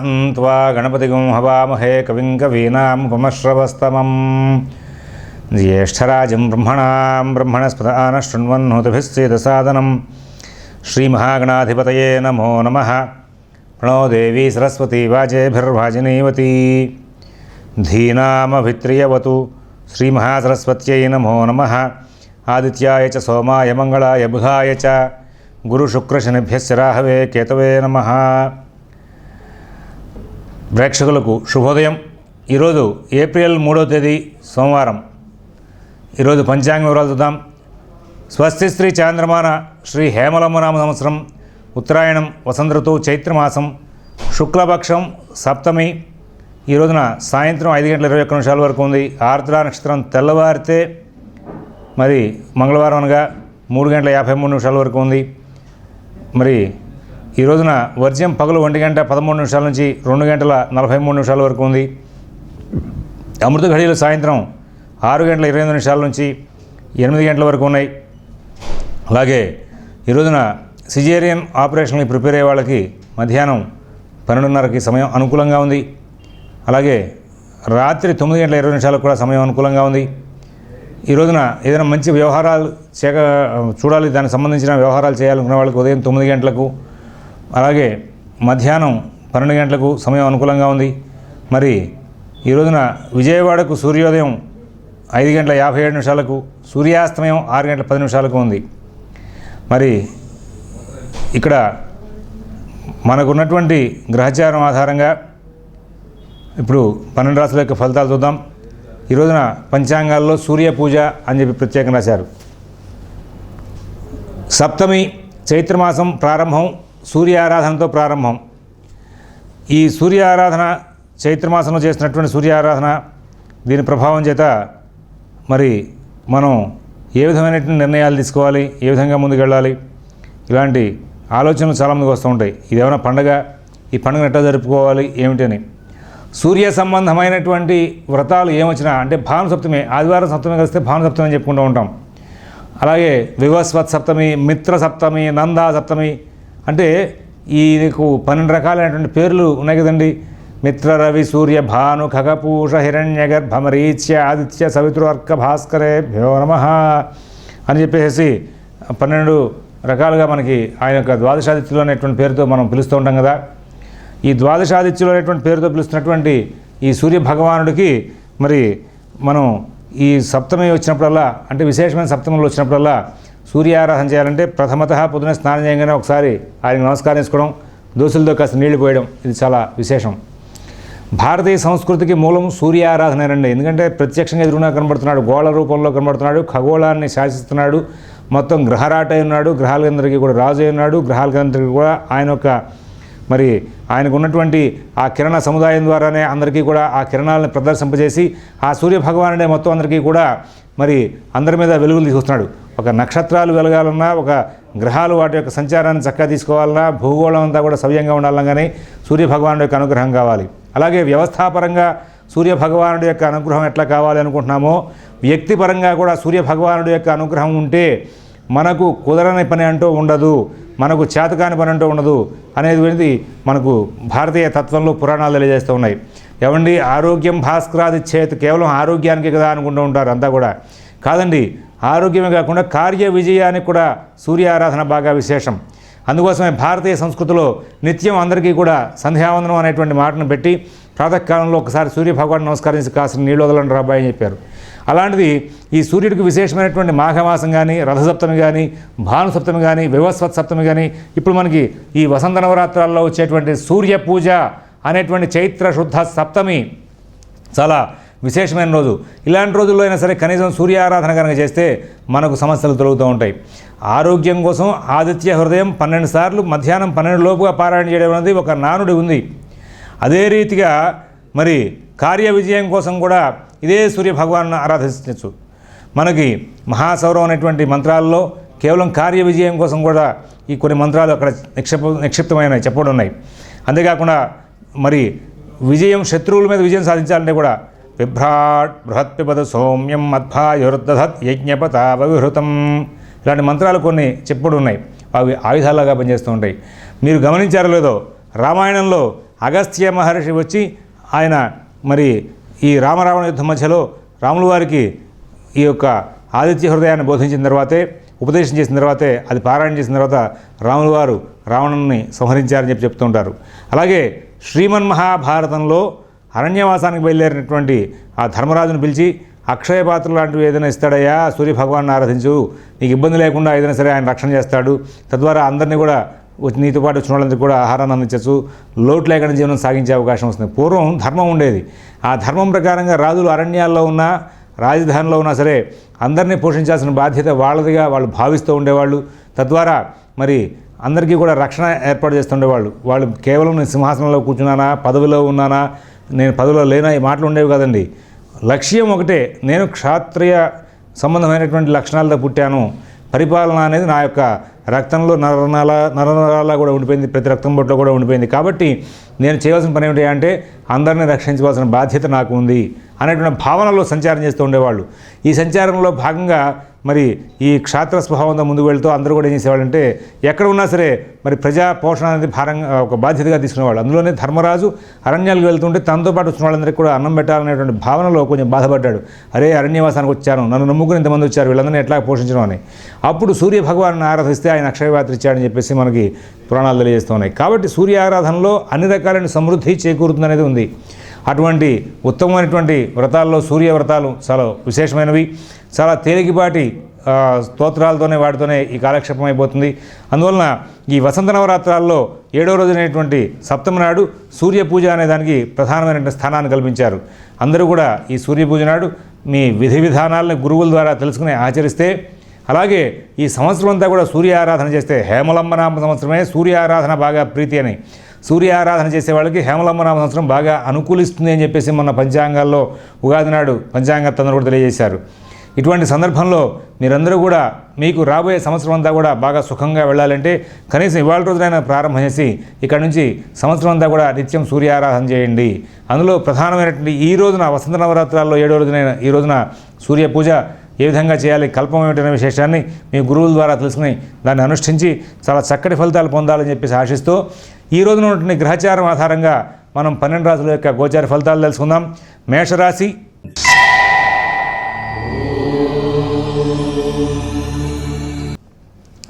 त्वा गणपतिगुं हवामहे कविं कवीनामुपमश्रवस्तमं ज्येष्ठराजं ब्रह्मणस्पदान शृण्वन्नोतिभिश्चेदसादनं श्रीमहागणाधिपतये नमो नमः। प्रणो देवी सरस्वती वाजेभिर्वाजिनीवती धीनामभित्रियवतु श्रीमहासरस्वत्यै नमो नमः। आदित्याय च सोमाय मंगलाय बुधाय च गुरुशुक्रशनिभ्यश्च राहवे केतवे नमः। ప్రేక్షకులకు శుభోదయం। ఈరోజు ఏప్రిల్ 3వ తేదీ సోమవారం। ఈరోజు పంచాంగ వివరాలు చూద్దాం। స్వస్తి శ్రీ చాంద్రమాన శ్రీ హేమలమ్మ నామ సంవత్సరం ఉత్తరాయణం వసంత ఋతువు చైత్రమాసం శుక్లపక్షం సప్తమి। ఈ రోజున సాయంత్రం 5:21 వరకు ఉంది। ఆర్ద్ర నక్షత్రం తెల్లవారితే మరి మంగళవారం అనగా 3:53 వరకు ఉంది। మరి ఈ రోజున వర్జ్యం పగలు 1:13 నుంచి 2:43 వరకు ఉంది। అమృత ఘడియలు సాయంత్రం 6:28 నుంచి 8 వరకు ఉన్నాయి। అలాగే ఈ రోజున సిజేరియన్ ఆపరేషన్కి ప్రిపేర్ అయ్యే వాళ్ళకి మధ్యాహ్నం 12:30కి సమయం అనుకూలంగా ఉంది। అలాగే రాత్రి 9:20 కూడా సమయం అనుకూలంగా ఉంది। ఈ రోజున ఏదైనా మంచి వ్యవహారాలు చూడాలి, దానికి సంబంధించిన వ్యవహారాలు చేయాలనుకున్న వాళ్ళకి ఉదయం 9 గంటలకు, అలాగే మధ్యాహ్నం 12 గంటలకు సమయం అనుకూలంగా ఉంది। మరి ఈ రోజున విజయవాడకు సూర్యోదయం 5:57 సూర్యాస్తమయం 6:10 ఉంది। మరి ఇక్కడ మనకున్నటువంటి గ్రహచారం ఆధారంగా ఇప్పుడు 12 రాశుల యొక్క ఫలితాలు చూద్దాం। ఈ రోజున పంచాంగాల్లో సూర్య పూజ అని చెప్పి ప్రత్యేకంగా రాశారు। సప్తమి చైత్రమాసం ప్రారంభం, సూర్య ఆరాధనతో ప్రారంభం। ఈ సూర్య ఆరాధన చైత్రమాసంలో చేసినటువంటి సూర్య ఆరాధన దీని ప్రభావం చేత మరి మనం ఏ విధమైనటువంటి నిర్ణయాలు తీసుకోవాలి, ఏ విధంగా ముందుకెళ్ళాలి, ఇలాంటి ఆలోచనలు చాలామందికి వస్తూ ఉంటాయి। ఇదేమైనా పండగ, ఈ పండుగను ఎట్లా జరుపుకోవాలి ఏమిటని। సూర్య సంబంధమైనటువంటి వ్రతాలు ఏమొచ్చినా అంటే భానుసప్తమి, ఆదివారం సప్తమి కలిస్తే భానుసప్తమి అని చెప్పుకుంటూ ఉంటాం। అలాగే వివస్వత్ సప్తమి, మిత్ర సప్తమి, నందా సప్తమి, అంటే ఈ నీకు 12 రకాలైనటువంటి పేర్లు ఉన్నాయి కదండి। మిత్ర, రవి, సూర్య, భాను, ఖగపూష, హిరణ్యగర్భ, మరీచ్య, ఆదిత్య, సవితృర్క, భాస్కరేభ్యో నమః అని చెప్పేసి 12 రకాలుగా మనకి ఆయన యొక్క ద్వాదశాదిత్యులు అనేటువంటి పేరుతో మనం పిలుస్తూ ఉంటాం కదా। ఈ ద్వాదశాదిత్యులు అనేటువంటి పేరుతో పిలుస్తున్నటువంటి ఈ సూర్య భగవానుడికి మరి మనం ఈ సప్తమి వచ్చినప్పుడల్లా, అంటే విశేషమైన సప్తమంలో వచ్చినప్పుడల్లా సూర్యారాధన చేయాలంటే ప్రథమతః పొద్దున స్నానం చేయగానే ఒకసారి ఆయనకు నమస్కారం చేసుకోవడం, దోసులతో కాస్త నీళ్లు పోయడం, ఇది చాలా విశేషం। భారతీయ సంస్కృతికి మూలం సూర్యారాధనేనండి। ఎందుకంటే ప్రత్యక్షంగా ఎదురుగా కనబడుతున్నాడు, గోళ రూపంలో కనబడుతున్నాడు, ఖగోళాన్ని శాసిస్తున్నాడు, మొత్తం గ్రహరాట ఉన్నాడు, గ్రహాలందరికీ కూడా రాజు ఉన్నాడు, గ్రహాలందరికీ కూడా ఆయన యొక్క మరి ఆయనకు ఉన్నటువంటి ఆ కిరణ సముదాయం ద్వారానే అందరికీ కూడా ఆ కిరణాలను ప్రదర్శింపజేసి ఆ సూర్య భగవానుడే మొత్తం అందరికీ కూడా మరి అందరి మీద వెలుగులు తీసుకొస్తున్నాడు। ఒక నక్షత్రాలు వెలగాలన్నా, ఒక గ్రహాలు వాటి యొక్క సంచారాన్ని చక్కగా తీసుకోవాలన్నా, భూగోళం అంతా కూడా సవ్యంగా ఉండాలన్నా కానీ సూర్య భగవానుడి యొక్క అనుగ్రహం కావాలి। అలాగే వ్యవస్థాపరంగా సూర్య భగవానుడి యొక్క అనుగ్రహం ఎట్లా కావాలి అనుకుంటున్నామో, వ్యక్తిపరంగా కూడా సూర్య భగవానుడి యొక్క అనుగ్రహం ఉంటే మనకు కుదరని పని అంటూ ఉండదు, మనకు చేతకాని పని అంటూ ఉండదు అనేది మనకు భారతీయ తత్వంలో పురాణాలు తెలియజేస్తూ ఉన్నాయి। ఏమండి ఆరోగ్యం భాస్కరాది చేత్, కేవలం ఆరోగ్యానికి కదా అనుకుంటూ ఉంటారు అంతా కూడా, కాదండి। ఆరోగ్యమే కాకుండా కార్య విజయానికి కూడా సూర్య ఆరాధన బాగా విశేషం। అందుకోసమే భారతీయ సంస్కృతిలో నిత్యం అందరికీ కూడా సంధ్యావందనం అనేటువంటి మాటను పెట్టి ప్రాతకాలంలో ఒకసారి సూర్య భగవాన్ నమస్కరించి కాసిన నీళ్ళు వదలండి రాబాయ్ అని చెప్పారు। అలాంటిది ఈ సూర్యుడికి విశేషమైనటువంటి మాఘమాసం కానీ, రథసప్తమి కానీ, భానుసప్తమి కానీ, వివస్వత్ సప్తమి కానీ, ఇప్పుడు మనకి ఈ వసంత నవరాత్రాల్లో వచ్చేటువంటి సూర్య పూజ అనేటువంటి చైత్ర శుద్ధ సప్తమి చాలా విశేషమైన రోజు। ఇలాంటి రోజుల్లో అయినా సరే కనీసం సూర్య ఆరాధన కనుక చేస్తే మనకు సమస్యలు తొలగుతూ ఉంటాయి। ఆరోగ్యం కోసం ఆదిత్య హృదయం 12 సార్లు మధ్యాహ్నం 12 లోపుగా పారాయణ చేయడం అనేది ఒక నానుడి ఉంది। అదే రీతిగా మరి కార్య విజయం కోసం కూడా ఇదే సూర్య భగవాను ఆరాధించవచ్చు। మనకి మహాసౌరం అనేటువంటి మంత్రాల్లో కేవలం కార్య విజయం కోసం కూడా ఈ కొన్ని మంత్రాలు అక్కడ నిక్షిప్తమైన చెప్పడం ఉన్నాయి। అంతేకాకుండా మరి విజయం, శత్రువుల మీద విజయం సాధించాలంటే కూడా బిభ్రాట్ బృహత్పిపద సౌమ్యం మధ్వాయుర్దధత్ యజ్ఞపతావవిహృతం, ఇలాంటి మంత్రాలు కొన్ని చెప్పుడు ఉన్నాయి, అవి ఆయుధాలుగా పనిచేస్తూ ఉంటాయి। మీరు గమనించారో లేదో, రామాయణంలో అగస్త్య మహర్షి వచ్చి ఆయన మరి ఈ రామరావణ యుద్ధం మధ్యలో రాముల వారికి ఈ యొక్క ఆదిత్య హృదయాన్ని బోధించిన తర్వాతే, ఉపదేశం చేసిన తర్వాతే, అది పారాయణ చేసిన తర్వాత రాముల వారు రావణుని సంహరించారని చెప్తూ ఉంటారు. అలాగే శ్రీమన్మహాభారతంలో అరణ్యవాసానికి బయలుదేరినటువంటి ఆ ధర్మరాజును పిలిచి అక్షయ పాత్ర లాంటివి ఏదైనా ఇస్తాడయ్యా, సూర్య భగవాన్ని ఆరాధించు, నీకు ఇబ్బంది లేకుండా ఏదైనా సరే ఆయన రక్షణ చేస్తాడు, తద్వారా అందరినీ కూడా నీతో పాటు వచ్చిన వాళ్ళందరికీ కూడా ఆహారాన్ని అందించవచ్చు, లోటు లేకుండా జీవనం సాగించే అవకాశం వస్తుంది. పూర్వం ధర్మం ఉండేది. ఆ ధర్మం ప్రకారంగా రాజులు అరణ్యాల్లో ఉన్నా రాజధానిలో ఉన్నా సరే అందరినీ పోషించాల్సిన బాధ్యత వాళ్ళదిగా వాళ్ళు భావిస్తూ ఉండేవాళ్ళు. తద్వారా మరి అందరికీ కూడా రక్షణ ఏర్పాటు చేస్తుండేవాళ్ళు. వాళ్ళు కేవలం నేను సింహాసనంలో కూర్చున్నానా, పదవిలో ఉన్నానా, నేను పదవిలో లేనా, ఈ మాటలు ఉండేవి కదండి. లక్ష్యం ఒకటే, నేను క్షాత్రియ సంబంధమైనటువంటి లక్షణాలతో పుట్టాను, పరిపాలన అనేది నా యొక్క రక్తంలో నరనరాల కూడా ఉండిపోయింది, ప్రతి రక్తం బొట్లో కూడా ఉండిపోయింది. కాబట్టి నేను చేయవలసిన పని ఏమిటి అంటే అందరినీ రక్షించవలసిన బాధ్యత నాకు ఉంది అనేటువంటి భావనలో సంచారం చేస్తూ ఉండేవాళ్ళు. ఈ సంచారంలో భాగంగా మరి ఈ క్షాత్ర స్వభావంతో ముందుకు వెళ్తూ అందరూ కూడా ఏం చేసేవాళ్ళంటే ఎక్కడ ఉన్నా సరే మరి ప్రజా పోషణ అనేది భారంగా ఒక బాధ్యతగా తీసుకునేవాళ్ళు. అందులోనే ధర్మరాజు అరణ్యాలకు వెళ్తుంటే తనతో పాటు వచ్చిన వాళ్ళందరికీ కూడా అన్నం పెట్టాలనేటువంటి భావనలో కొంచెం బాధపడ్డాడు. అరే, అరణ్యవాసానికి వచ్చాను, నన్ను నమ్ముకుని ఇంతమంది వచ్చారు, వీళ్ళందరినీ ఎట్లా పోషించడం అని. అప్పుడు సూర్య భగవాన్ని ఆరాధిస్తే ఆయన అక్షయపాత్ర ఇచ్చాడని చెప్పేసి మనకి పురాణాలు తెలియజేస్తున్నాయి. కాబట్టి సూర్య ఆరాధనలో అన్ని రకాలైన సమృద్ధి చేకూరుతుంది అనేది ఉంది. అటువంటి ఉత్తమమైనటువంటి వ్రతాల్లో సూర్య వ్రతాలు చాలా విశేషమైనవి. చాలా తేలికపాటి స్తోత్రాలతోనే వాటితోనే ఈ కాలక్షేపం అయిపోతుంది. అందువలన ఈ వసంత నవరాత్రాల్లో 7వ రోజునైనటువంటి సప్తమి నాడు సూర్య పూజ అనే దానికి ప్రధానమైనటువంటి స్థానాన్ని కల్పించారు. అందరూ కూడా ఈ సూర్య పూజ నాడు మీ విధి విధానాలను గురువుల ద్వారా తెలుసుకుని ఆచరిస్తే, అలాగే ఈ సంవత్సరం అంతా కూడా సూర్య ఆరాధన చేస్తే, హేమలంబనామ సంవత్సరమే సూర్య ఆరాధన బాగా ప్రీతి అని, సూర్య ఆరాధన చేసే వాళ్ళకి హేమలంబనామ సంవత్సరం బాగా అనుకూలిస్తుంది అని చెప్పేసి మొన్న పంచాంగాల్లో ఉగాది నాడు పంచాంగతందరూ కూడా తెలియజేశారు. ఇటువంటి సందర్భంలో మీరందరూ కూడా మీకు రాబోయే సంవత్సరం అంతా కూడా బాగా సుఖంగా వెళ్ళాలంటే కనీసం ఇవాళ రోజునైనా ప్రారంభం చేసి ఇక్కడ నుంచి సంవత్సరం అంతా కూడా నిత్యం సూర్య ఆరాధన చేయండి. అందులో ప్రధానమైనటువంటి ఈ రోజున వసంత నవరాత్రాల్లో 7వ రోజునైన ఈ రోజున సూర్య పూజ ఏ విధంగా చేయాలి, కల్పం ఏమిటనే విశేషాన్ని మీ గురువుల ద్వారా తెలుసుకుని దాన్ని అనుష్ఠించి చాలా చక్కటి ఫలితాలు పొందాలని చెప్పేసి ఆశిస్తూ ఈ రోజున ఉన్నటువంటి గ్రహచారం ఆధారంగా మనం 12 రాశుల యొక్క గోచార ఫలితాలు తెలుసుకుందాం. మేషరాశి,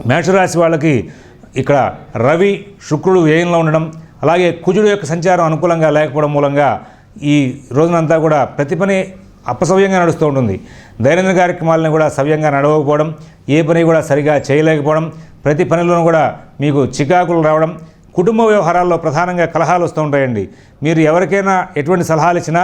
మేషరాశి వాళ్ళకి ఇక్కడ రవి శుక్రుడు వ్యయంలో ఉండడం, అలాగే కుజుడు యొక్క సంచారం అనుకూలంగా లేకపోవడం మూలంగా ఈ రోజునంతా కూడా ప్రతి పని అపసవ్యంగా నడుస్తూ ఉంటుంది. దైనందిన కార్యక్రమాలను కూడా సవ్యంగా నడవకపోవడం, ఏ పని కూడా సరిగా చేయలేకపోవడం, ప్రతి పనిలోనూ కూడా మీకు చికాకులు రావడం, కుటుంబ వ్యవహారాల్లో ప్రధానంగా కలహాలు వస్తూ ఉంటాయండి. మీరు ఎవరికైనా ఎటువంటి సలహాలు ఇచ్చినా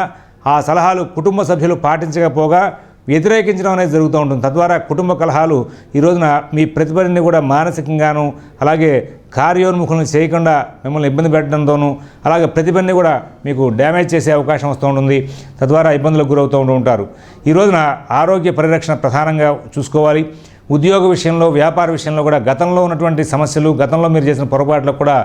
ఆ సలహాలు కుటుంబ సభ్యులు పాటించకపోగా వ్యతిరేకించడం అనేది జరుగుతూ ఉంటుంది. తద్వారా కుటుంబ కలహాలు ఈ రోజున మీ ప్రతిభని కూడా మానసికంగాను అలాగే కార్యోన్ముఖులను చేయకుండా మిమ్మల్ని ఇబ్బంది పెట్టడంతోనూ అలాగే ప్రతిభని కూడా మీకు డ్యామేజ్ చేసే అవకాశం వస్తూ ఉంటుంది. తద్వారా ఇబ్బందులకు గురవుతూ ఉంటారు. ఈ రోజున ఆరోగ్య పరిరక్షణ ప్రధానంగా చూసుకోవాలి. ఉద్యోగ విషయంలో, వ్యాపార విషయంలో కూడా గతంలో ఉన్నటువంటి సమస్యలు, గతంలో మీరు చేసిన పొరపాట్లకు కూడా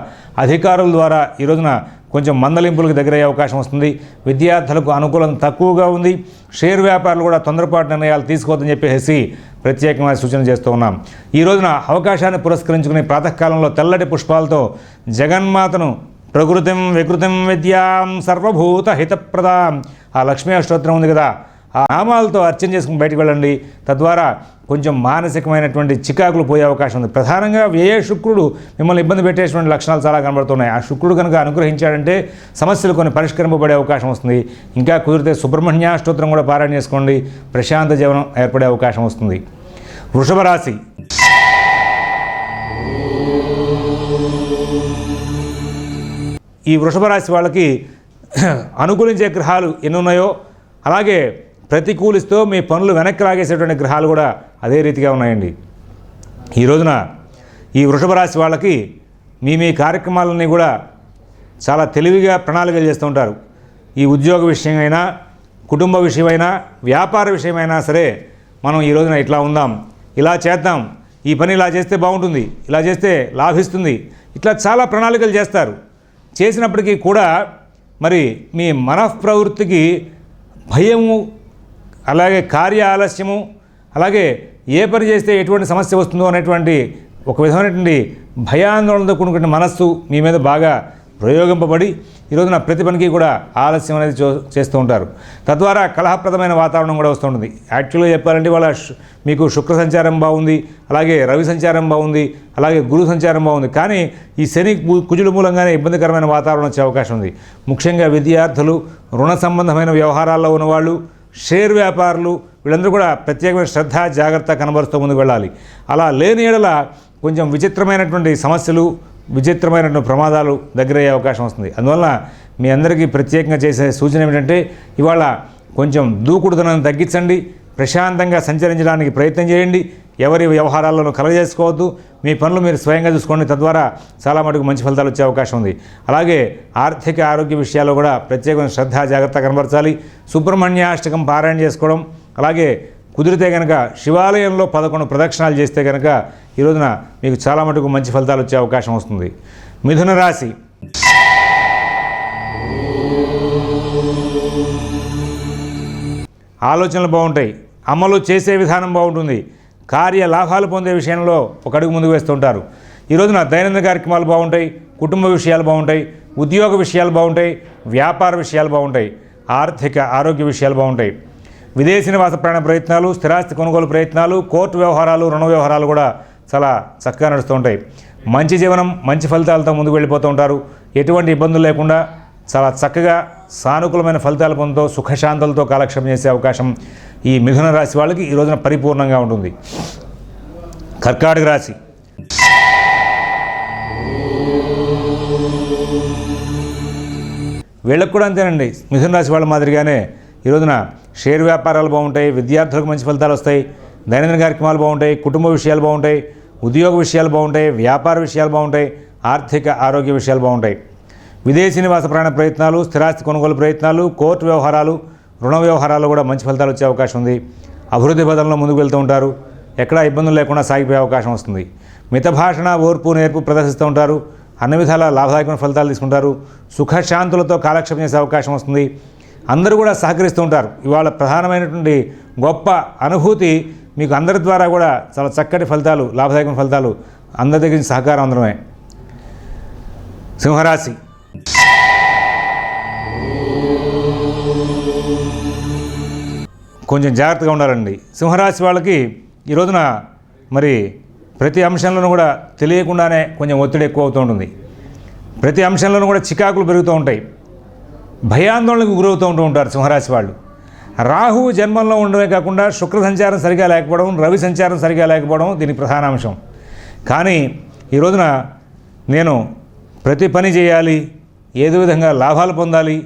అధికారుల ద్వారా ఈ రోజున కొంచెం మందలింపులకు దగ్గరయ్యే అవకాశం వస్తుంది. విద్యార్థులకు అనుకూలం తక్కువగా ఉంది. షేర్ వ్యాపారులు కూడా తొందరపాటు నిర్ణయాలు తీసుకోవద్దని చెప్పేసి ప్రత్యేకమైన సూచన చేస్తూ ఉన్నాం. ఈ రోజున అవకాశాన్ని పురస్కరించుకుని ప్రాతకాలంలో తెల్లటి పుష్పాలతో జగన్మాతను ప్రకృతిం వికృతిం విద్యాం సర్వభూత హితప్రదాం ఆ లక్ష్మీ అష్టోత్తరం ఉంది కదా, ఆ నామాలతో అర్చన చేసుకుని బయటకు వెళ్ళండి. తద్వారా కొంచెం మానసికమైనటువంటి చికాకులు పోయే అవకాశం ఉంది. ప్రధానంగా వ్యయ శుక్రుడు మిమ్మల్ని ఇబ్బంది పెట్టేటువంటి లక్షణాలు చాలా కనబడుతున్నాయి. ఆ శుక్రుడు కనుక అనుగ్రహించాడంటే సమస్యలు కొన్ని పరిష్కరింపబడే అవకాశం వస్తుంది. ఇంకా కుదిరితే సుబ్రహ్మణ్యాష్టోత్తరం కూడా పారాయణ చేసుకోండి, ప్రశాంత జీవనం ఏర్పడే అవకాశం వస్తుంది. వృషభ రాశి, ఈ వృషభ రాశి వాళ్ళకి అనుకూలించే గ్రహాలు ఎన్ని ఉన్నాయో అలాగే ప్రతికూలిస్తూ మీ పనులు వెనక్కి లాగేసేటువంటి గ్రహాలు కూడా అదే రీతిగా ఉన్నాయండి. ఈ రోజున ఈ వృషభ రాశి వాళ్ళకి మీ కార్యక్రమాలన్నీ కూడా చాలా తెలివిగా ప్రణాళికలు చేస్తూ ఉంటారు. ఈ ఉద్యోగ విషయమైనా, కుటుంబ విషయమైనా, వ్యాపార విషయమైనా సరే మనం ఈ రోజున ఇట్లా ఉందాం, ఇలా చేద్దాం, ఈ పని ఇలా చేస్తే బాగుంటుంది, ఇలా చేస్తే లాభిస్తుంది, ఇట్లా చాలా ప్రణాళికలు చేస్తారు. చేసినప్పటికీ కూడా మరి మీ మనఃప్రవృత్తికి భయము అలాగే కార్య ఆలస్యము అలాగే ఏ పని చేస్తే ఎటువంటి సమస్య వస్తుందో అనేటువంటి ఒక విధమైనటువంటి భయాందోళనతో కూడుకున్న మనస్సు మీ మీద బాగా ప్రయోగింపబడి ఈ రోజున ప్రతి పనికి కూడా ఆలస్యం అనేది చేస్తూ ఉంటారు. తద్వారా కలహప్రదమైన వాతావరణం కూడా వస్తుంటుంది. యాక్చువల్గా చెప్పాలంటే వాళ్ళ మీకు శుక్ర సంచారం బాగుంది, అలాగే రవి సంచారం బాగుంది, అలాగే గురు సంచారం బాగుంది. కానీ ఈ శని కుజుల మూలంగానే ఇబ్బందికరమైన వాతావరణం వచ్చే అవకాశం ఉంది. ముఖ్యంగా విద్యార్థులు, రుణ సంబంధమైన వ్యవహారాల్లో ఉన్నవాళ్ళు, షేర్ వ్యాపారులు వీళ్ళందరూ కూడా ప్రత్యేకమైన శ్రద్ధ జాగ్రత్త కనబరుస్తూ ముందుకు వెళ్ళాలి. అలా లేని ఎడల కొంచెం విచిత్రమైనటువంటి సమస్యలు, విచిత్రమైనటువంటి ప్రమాదాలు దగ్గరయ్యే అవకాశం వస్తుంది. అందువల్ల మీ అందరికీ ప్రత్యేకంగా చేసే సూచన ఏమిటంటే ఇవాళ కొంచెం దూకుడుతనాన్ని తగ్గించండి, ప్రశాంతంగా సంచరించడానికి ప్రయత్నం చేయండి, ఎవరి వ్యవహారాలను కలగజేసుకోవద్దు, మీ పనులు మీరు స్వయంగా చూసుకోండి. తద్వారా చాలా మటుకు మంచి ఫలితాలు వచ్చే అవకాశం ఉంది. అలాగే ఆర్థిక ఆరోగ్య విషయాల్లో కూడా ప్రత్యేకమైన శ్రద్ధ జాగ్రత్త కనబరచాలి. సుబ్రహ్మణ్యాష్టకం పారాయణ చేసుకోవడం, అలాగే కుదిరితే కనుక శివాలయంలో 11 ప్రదక్షిణాలు చేస్తే కనుక ఈ రోజున మీకు చాలా మటుకు మంచి ఫలితాలు వచ్చే అవకాశం వస్తుంది. మిథున రాశి. ఆలోచనలు బాగుంటాయి, అమలు చేసే విధానం బాగుంటుంది, కార్య లాభాలు పొందే విషయంలో ఒక అడుగు ముందుకు వేస్తుంటారు. ఈ రోజున దైనందిన కార్యక్రమాలు బాగుంటాయి, కుటుంబ విషయాలు బాగుంటాయి, ఉద్యోగ విషయాలు బాగుంటాయి, వ్యాపార విషయాలు బాగుంటాయి, ఆర్థిక ఆరోగ్య విషయాలు బాగుంటాయి. విదేశీ నివాస ప్రయాణ ప్రయత్నాలు, స్థిరాస్తి కొనుగోలు ప్రయత్నాలు, కోర్టు వ్యవహారాలు, రుణ వ్యవహారాలు కూడా చాలా చక్కగా నడుస్తూ ఉంటాయి. మంచి జీవనం, మంచి ఫలితాలతో ముందుకు వెళ్ళిపోతూ ఉంటారు. ఎటువంటి ఇబ్బందులు లేకుండా చాలా చక్కగా సానుకూలమైన ఫలితాలు పొందుతూ సుఖశాంతులతో కాలక్షేపం చేసే అవకాశం ఈ మిథున రాశి వాళ్ళకి ఈ రోజున పరిపూర్ణంగా ఉంటుంది. కర్కాటక రాశి. వీళ్ళకు కూడా అంతేనండి. మిథున రాశి వాళ్ళ మాదిరిగానే ఈ రోజున షేర్ వ్యాపారాలు బాగుంటాయి, విద్యార్థులకు మంచి ఫలితాలు వస్తాయి, దైనందిన కార్యక్రమాలు బాగుంటాయి, కుటుంబ విషయాలు బాగుంటాయి, ఉద్యోగ విషయాలు బాగుంటాయి, వ్యాపార విషయాలు బాగుంటాయి, ఆర్థిక ఆరోగ్య విషయాలు బాగుంటాయి. విదేశీ నివాస ప్రయాణ ప్రయత్నాలు, స్థిరాస్తి కొనుగోలు ప్రయత్నాలు, కోర్టు వ్యవహారాలు, రుణ వ్యవహారాలు కూడా మంచి ఫలితాలు వచ్చే అవకాశం ఉంది. అభివృద్ధి పదంలో ముందుకు వెళ్తూ ఉంటారు, ఎక్కడా ఇబ్బందులు లేకుండా సాగిపోయే అవకాశం వస్తుంది. మితభాషణ, ఓర్పు, నేర్పు ప్రదర్శిస్తూ ఉంటారు, అన్ని విధాల లాభదాయకమైన ఫలితాలు తీసుకుంటారు, సుఖశాంతులతో కాలక్షేపం చేసే అవకాశం వస్తుంది. అందరూ కూడా సహకరిస్తూ ఉంటారు. ఇవాళ ప్రధానమైనటువంటి గొప్ప అనుభూతి మీకు అందరి ద్వారా కూడా చాలా చక్కటి ఫలితాలు, లాభదాయకమైన ఫలితాలు అందరి దగ్గర నుంచి సహకారం అందడమే. సింహరాశి. కొంచెం జాగ్రత్తగా ఉండాలండి. సింహరాశి వాళ్ళకి ఈ రోజున మరి ప్రతి అంశంలోనూ కూడా తెలియకుండానే కొంచెం ఒత్తిడి ఎక్కువ అవుతూ ఉంటుంది. ప్రతి అంశంలోనూ కూడా చికాకులు పెరుగుతూ ఉంటాయి, భయాందోళనకు గురవుతూ ఉంటారు సింహరాశి వాళ్ళు. రాహువు జన్మంలో ఉండడమే కాకుండా శుక్ర సంచారం సరిగా లేకపోవడం, రవి సంచారం సరిగా లేకపోవడం దీనికి ప్రధాన అంశం. కానీ ఈ రోజున నేను ప్రతి పని చేయాలి, ఏదో విధంగా లాభాలు పొందాలి,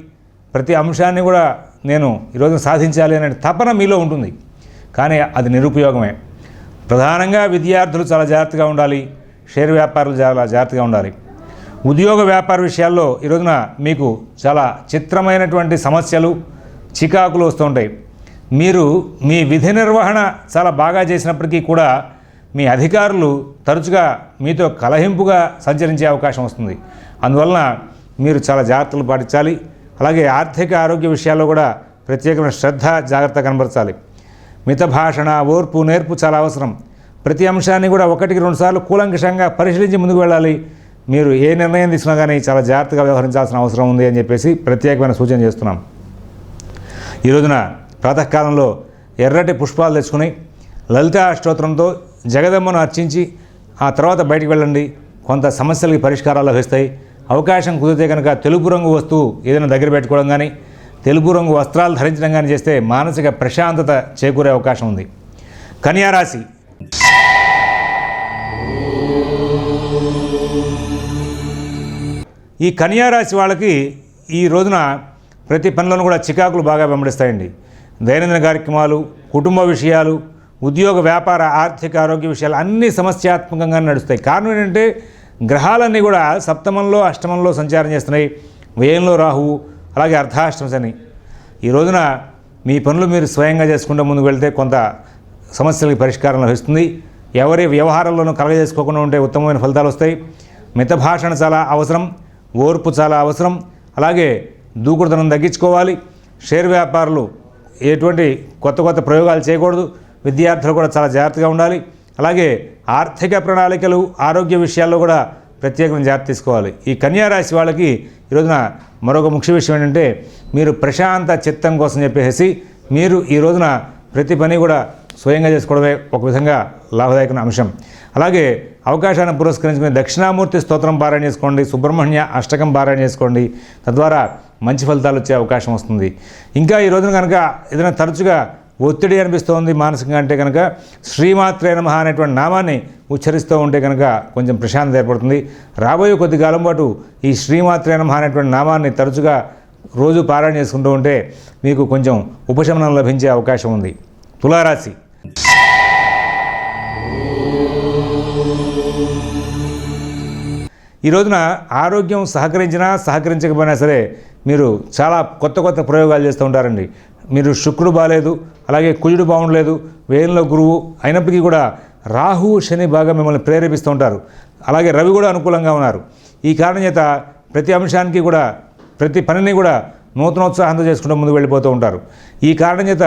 ప్రతి అంశాన్ని కూడా నేను ఈరోజు సాధించాలి అనే తపన మీలో ఉంటుంది. కానీ అది నిరుపయోగమే. ప్రధానంగా విద్యార్థులు చాలా జాగ్రత్తగా ఉండాలి, షేర్ వ్యాపారులు చాలా జాగ్రత్తగా ఉండాలి. ఉద్యోగ వ్యాపార విషయాల్లో ఈ రోజున మీకు చాలా చిత్రమైనటువంటి సమస్యలు, చికాకులు వస్తూ ఉంటాయి. మీరు మీ విధి నిర్వహణ చాలా బాగా చేసినప్పటికీ కూడా మీ అధికారులు తరచుగా మీతో కలహింపుగా సంచరించే అవకాశం వస్తుంది. అందువలన మీరు చాలా జాగ్రత్తలు పాటించాలి. అలాగే ఆర్థిక ఆరోగ్య విషయాల్లో కూడా ప్రత్యేకమైన శ్రద్ధ జాగ్రత్త కనబరచాలి. మిత భాషణ, ఓర్పు, నేర్పు చాలా అవసరం. ప్రతి అంశాన్ని కూడా 1-2 సార్లు కూలంకషంగా పరిశీలించి ముందుకు వెళ్ళాలి. మీరు ఏ నిర్ణయం తీసుకున్నా కానీ చాలా జాగ్రత్తగా వ్యవహరించాల్సిన అవసరం ఉంది అని చెప్పేసి ప్రత్యేకమైన సూచన చేస్తున్నాం. ఈ రోజున ప్రాతకాలంలో ఎర్రటి పుష్పాలు తెచ్చుకుని లలితా అష్టోత్తరంతో జగదమ్మను అర్చించి ఆ తర్వాత బయటికి వెళ్ళండి. కొంత సమస్యలకి పరిష్కారాలు లభిస్తాయి. అవకాశం కుదిరితే కనుక తెలుపు రంగు వస్తువు ఏదైనా దగ్గర పెట్టుకోవడం కానీ, తెలుపు రంగు వస్త్రాలు ధరించడం కానీ చేస్తే మానసిక ప్రశాంతత చేకూరే అవకాశం ఉంది. కన్యా రాశి. ఈ కన్యా రాశి వాళ్ళకి ఈ రోజున ప్రతి పనిలోనూ కూడా చికాకులు బాగా వెంబడిస్తాయండి. దైనందిన కార్యక్రమాలు, కుటుంబ విషయాలు, ఉద్యోగ వ్యాపార ఆర్థిక ఆరోగ్య విషయాలు అన్నీ సమస్యాత్మకంగా నడుస్తాయి. కారణం ఏంటంటే గ్రహాలన్నీ కూడా సప్తమంలో, అష్టమంలో సంచారం చేస్తున్నాయి. వ్యయంలో రాహువు, అలాగే అర్ధాష్టమ శని. ఈ రోజున మీ పనులు మీరు స్వయంగా చేసుకుంటూ ముందుకు వెళ్తే కొంత సమస్యలకి పరిష్కారం లభిస్తుంది. ఎవరి వ్యవహారంలోనూ కలగజేసుకోకుండా ఉంటే ఉత్తమమైన ఫలితాలు వస్తాయి. మిత భాషణ చాలా అవసరం, ఓర్పు చాలా అవసరం. అలాగే దూకుడుతనం తగ్గించుకోవాలి. షేర్ వ్యాపారులు ఎటువంటి కొత్త ప్రయోగాలు చేయకూడదు. విద్యార్థులు కూడా చాలా జాగ్రత్తగా ఉండాలి. అలాగే ఆర్థిక ప్రణాళికలు, ఆరోగ్య విషయాల్లో కూడా ప్రత్యేకమైన జాగ్రత్త తీసుకోవాలి. ఈ కన్యా రాశి వాళ్ళకి ఈ రోజున మరొక ముఖ్య విషయం ఏంటంటే, మీరు ప్రశాంత చిత్తం కోసం చెప్పేసి మీరు ఈ రోజున ప్రతి పని కూడా స్వయంగా చేసుకోవడమే ఒక విధంగా లాభదాయకమైన అంశం. అలాగే అవకాశాన్ని పురస్కరించుకుని దక్షిణామూర్తి స్తోత్రం పారాయణ చేసుకోండి, సుబ్రహ్మణ్య అష్టకం పారాయణ చేసుకోండి. తద్వారా మంచి ఫలితాలు వచ్చే అవకాశం వస్తుంది. ఇంకా ఈ రోజున కనుక ఏదైనా తరచుగా ఒత్తిడి అనిపిస్తోంది మానసికంగా అంటే కనుక శ్రీమాత్రే నమః అనేటువంటి నామాన్ని ఉచ్చరిస్తూ ఉంటే కనుక కొంచెం ప్రశాంతత ఏర్పడుతుంది. రాబోయే కొద్ది కాలం పాటు ఈ శ్రీమాత్రే నమః అనేటువంటి నామాన్ని తరచుగా రోజు పారాయణ చేసుకుంటూ ఉంటే మీకు కొంచెం ఉపశమనం లభించే అవకాశం ఉంది. తులారాశి. ఈ రోజున ఆరోగ్యం సహకరించినా సహకరించకపోయినా సరే మీరు చాలా కొత్త కొత్త ప్రయోగాలు చేస్తూ ఉంటారండి. మీరు శుక్రుడు బాగాలేదు, అలాగే కుజుడు బాగుండలేదు, వేయంలో గురువు అయినప్పటికీ కూడా రాహు శని బాగా మిమ్మల్ని ప్రేరేపిస్తూ ఉంటారు. అలాగే రవి కూడా అనుకూలంగా ఉన్నారు. ఈ కారణం చేత ప్రతి అంశానికి కూడా ప్రతి పనిని కూడా నూతనోత్సాహంతో చేసుకుంటూ ముందుకు వెళ్ళిపోతూ ఉంటారు. ఈ కారణం చేత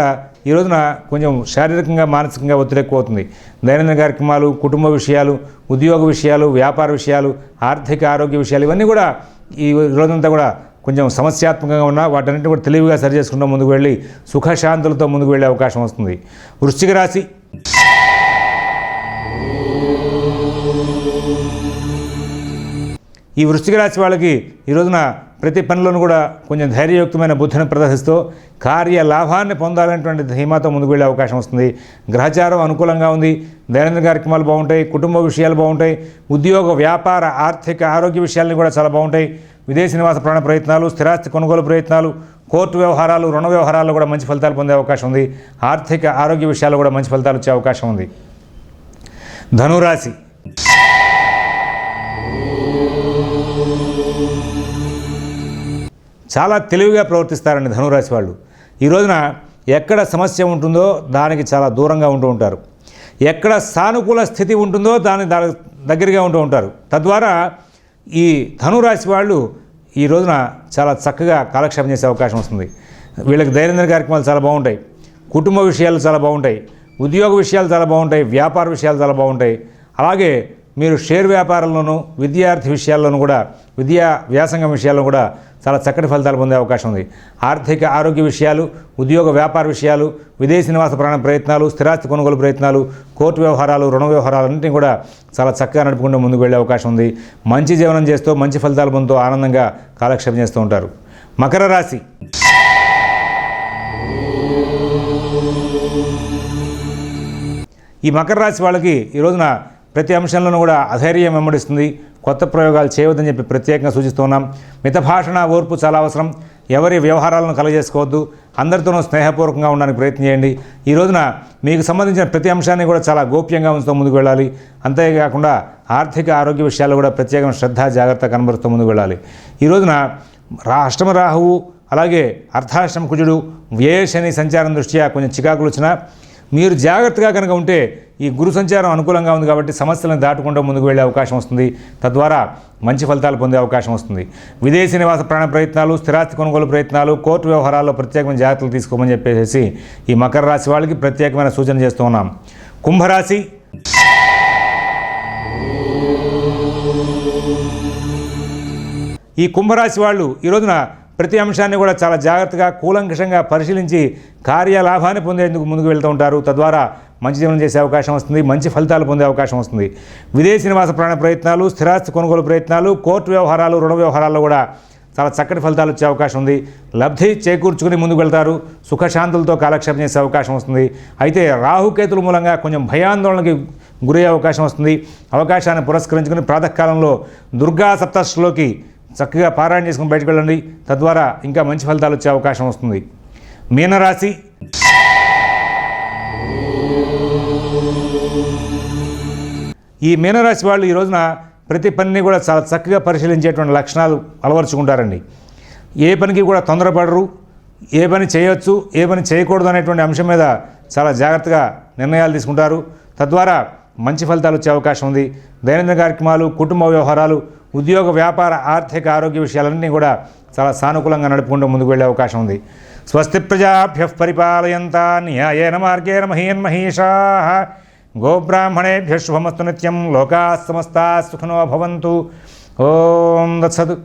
ఈ రోజున కొంచెం శారీరకంగా మానసికంగా ఒత్తిడి ఎక్కువ అవుతుంది. దైనందిన కార్యక్రమాలు, కుటుంబ విషయాలు, ఉద్యోగ విషయాలు, వ్యాపార విషయాలు, ఆర్థిక ఆరోగ్య విషయాలు ఇవన్నీ కూడా ఈ రోజంతా కూడా కొంచెం సమస్యాత్మకంగా ఉన్నా వాటన్నింటినీ కూడా తెలివిగా సరి చేసుకుంటూ ముందుకు వెళ్ళి సుఖశాంతులతో ముందుకు వెళ్ళే అవకాశం వస్తుంది. వృశ్చిక రాశి. ఈ వృశ్చిక రాశి వాళ్ళకి ఈ రోజున ప్రతి పనిలోనూ కూడా కొంచెం ధైర్యయుక్తమైన బుద్ధిని ప్రదర్శిస్తూ కార్య లాభాన్ని పొందాలనేటువంటి ధీమాతో ముందుకు వెళ్ళే అవకాశం వస్తుంది. గ్రహచారం అనుకూలంగా ఉంది. దైనందిన కార్యక్రమాలు బాగుంటాయి, కుటుంబ విషయాలు బాగుంటాయి, ఉద్యోగ వ్యాపార ఆర్థిక ఆరోగ్య విషయాలు కూడా చాలా బాగుంటాయి. విదేశీ నివాస ప్రాణ ప్రయత్నాలు, స్థిరాస్తి కొనుగోలు ప్రయత్నాలు, కోర్టు వ్యవహారాలు, రుణ వ్యవహారాల్లో కూడా మంచి ఫలితాలు పొందే అవకాశం ఉంది. ఆర్థిక ఆరోగ్య విషయాల్లో కూడా మంచి ఫలితాలు వచ్చే అవకాశం ఉంది. ధనురాశి. చాలా తెలివిగా ప్రవర్తిస్తారండి ధనురాశి వాళ్ళు. ఈ రోజున ఎక్కడ సమస్య ఉంటుందో దానికి చాలా దూరంగా ఉంటూ ఉంటారు. ఎక్కడ సానుకూల స్థితి ఉంటుందో దాని దగ్గరగా ఉంటూ ఉంటారు. తద్వారా ఈ ధనురాశి వాళ్ళు ఈ రోజున చాలా చక్కగా కాలక్షేపం చేసే అవకాశం వస్తుంది. వీళ్ళకి దైనందిన కార్యక్రమాలు చాలా బాగుంటాయి, కుటుంబ విషయాలు చాలా బాగుంటాయి, ఉద్యోగ విషయాలు చాలా బాగుంటాయి, వ్యాపార విషయాలు చాలా బాగుంటాయి. అలాగే మీరు షేర్ వ్యాపారంలోనూ, విద్యార్థి విషయాల్లోనూ కూడా, విద్యా వ్యాసంగం విషయాల్లో కూడా చాలా చక్కటి ఫలితాలు పొందే అవకాశం ఉంది. ఆర్థిక ఆరోగ్య విషయాలు, ఉద్యోగ వ్యాపార విషయాలు, విదేశీ నివాస ప్రాణ ప్రయత్నాలు, స్థిరాస్తి కొనుగోలు ప్రయత్నాలు, కోర్టు వ్యవహారాలు, రుణ వ్యవహారాలన్నింటినీ కూడా చాలా చక్కగా నడుపుకుంటూ ముందుకు వెళ్ళే అవకాశం ఉంది. మంచి జీవనం చేస్తూ మంచి ఫలితాలు పొందుతూ ఆనందంగా కాలక్షేపం చేస్తూ ఉంటారు. మకర రాశి. ఈ మకర రాశి వాళ్ళకి ఈ రోజున ప్రతి అంశంలోనూ కూడా అధైర్యం వెంబడిస్తుంది. కొత్త ప్రయోగాలు చేయవద్దని చెప్పి ప్రత్యేకంగా సూచిస్తున్నాం. మితభాషణ, ఓర్పు చాలా అవసరం. ఎవరి వ్యవహారాలను కలగజేసుకోవద్దు. అందరితోనూ స్నేహపూర్వకంగా ఉండడానికి ప్రయత్నం చేయండి. ఈ రోజున మీకు సంబంధించిన ప్రతి అంశాన్ని కూడా చాలా గోప్యంగా ఉంచుతూ ముందుకు వెళ్ళాలి. అంతేకాకుండా ఆర్థిక ఆరోగ్య విషయాల్లో కూడా ప్రత్యేకమైన శ్రద్ధ, జాగ్రత్త కనబరుస్తూ ముందుకు వెళ్ళాలి. ఈ రోజున అష్టమ రాహువు, అలాగే అర్ధాష్టమ కుజుడు, వ్యయ శని సంచారం దృష్ట్యా కొంచెం చికాకులు వచ్చినా మీరు జాగ్రత్తగా కనుక ఉంటే ఈ గురు సంచారం అనుకూలంగా ఉంది కాబట్టి సమస్యలను దాటుకుంటూ ముందుకు వెళ్ళే అవకాశం వస్తుంది. తద్వారా మంచి ఫలితాలు పొందే అవకాశం వస్తుంది. విదేశీ నివాస ప్రాణ ప్రయత్నాలు, స్థిరాస్తి కొనుగోలు ప్రయత్నాలు, కోర్టు వ్యవహారాల్లో ప్రత్యేకమైన జాగ్రత్తలు తీసుకోమని చెప్పేసి ఈ మకర రాశి వాళ్ళకి ప్రత్యేకమైన సూచన చేస్తూ ఉన్నాం. కుంభరాశి. ఈ కుంభరాశి వాళ్ళు ఈ రోజున ప్రతి అంశాన్ని కూడా చాలా జాగ్రత్తగా, కూలంకషంగా పరిశీలించి కార్యలాభాన్ని పొందేందుకు ముందుకు వెళ్తూ ఉంటారు. తద్వారా మంచి జీవనం చేసే అవకాశం వస్తుంది, మంచి ఫలితాలు పొందే అవకాశం వస్తుంది. విదేశీ నివాస ప్రాణ ప్రయత్నాలు, స్థిరాస్తి కొనుగోలు ప్రయత్నాలు, కోర్టు వ్యవహారాలు, రుణ వ్యవహారాల్లో కూడా చాలా చక్కటి ఫలితాలు వచ్చే అవకాశం ఉంది. లబ్ధి చేకూర్చుకుని ముందుకు వెళ్తారు. సుఖశాంతులతో కాలక్షేపం చేసే అవకాశం వస్తుంది. అయితే రాహుకేతుల మూలంగా కొంచెం భయాందోళనకి గురయ్యే అవకాశం వస్తుంది. అవకాశాన్ని పురస్కరించుకుని ప్రాతకాలంలో దుర్గా సప్తశతిలోకి చక్కగా పారాయణ చేసుకుని బయటకు వెళ్ళండి. తద్వారా ఇంకా మంచి ఫలితాలు వచ్చే అవకాశం వస్తుంది. మీనరాశి. ఈ మీనరాశి వాళ్ళు ఈ రోజున ప్రతి పనిని కూడా చాలా చక్కగా పరిశీలించేటువంటి లక్షణాలు అలవరుచుకుంటారండి. ఏ పనికి కూడా తొందరపడరు. ఏ పని చేయొచ్చు, ఏ పని చేయకూడదు అనేటువంటి అంశం మీద చాలా జాగ్రత్తగా నిర్ణయాలు తీసుకుంటారు. తద్వారా మంచి ఫలితాలు వచ్చే అవకాశం ఉంది. దైనందిన కార్యక్రమాలు, కుటుంబ వ్యవహారాలు, ఉద్యోగ వ్యాపార ఆర్థిక ఆరోగ్య విషయాలన్నీ కూడా చాలా సానుకూలంగా నడుపుకుంటూ ముందుకు వెళ్ళే అవకాశం ఉంది. స్వస్తి ప్రజాభ్యః పరిపాలయంతా న్యాయేన మార్గేణ మహీన్ మహీషాః గోబ్రాహ్మణేభ్యः శుభమస్తు నిత్యం. లోకాः సమస్తాः సుఖినో భవంతు. ఓం దత్సత్.